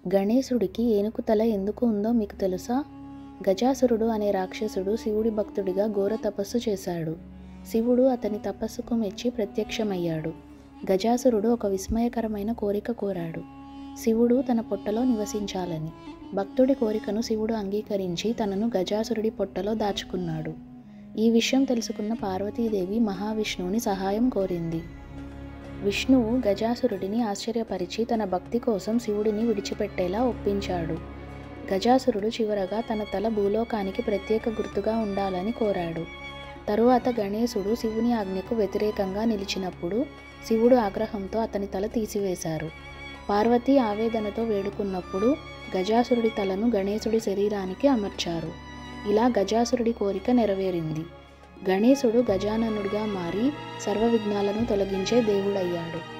గణేశుడికి ఏనుగు తల ఎందుకు ఉందో మీకు తెలుసా? గజాసురుడు అనే రాక్షసుడు శివుడి భక్తుడిగా ఘోర తపస్సు చేశాడు. శివుడు అతని తపస్సుకు మెచ్చి ప్రత్యక్షమయ్యాడు. గజాసురుడు ఒక విస్మయకరమైన కోరిక కోరాడు. శివుడు తన పొట్టలో నివసించాలని. భక్తుడి కోరికను శివుడు అంగీకరించి తనను గజాసురుడి పొట్టలో దాచుకున్నాడు. ఈ విషయం తెలుసుకున్న పార్వతీదేవి మహావిష్ణువుని సహాయం కోరింది. విష్ణువు గజాసురుడిని ఆశ్చర్యపరిచి తన భక్తి కోసం శివుడిని విడిచిపెట్టేలా ఒప్పించాడు. గజాసురుడు చివరగా తన తల భూలోకానికి ప్రత్యేక గుర్తుగా ఉండాలని కోరాడు. తరువాత గణేశుడు శివుని ఆజ్ఞకు వ్యతిరేకంగా నిలిచినప్పుడు శివుడు ఆగ్రహంతో అతని తల తీసివేశారు. పార్వతి ఆవేదనతో వేడుకున్నప్పుడు గజాసురుడి తలను గణేశుడి శరీరానికి అమర్చారు. ఇలా గజాసురుడి కోరిక నెరవేరింది. గణేశుడు గజాననుడిగా మారి సర్వ విఘ్నాలను తొలగించే దేవుడయ్యాడు.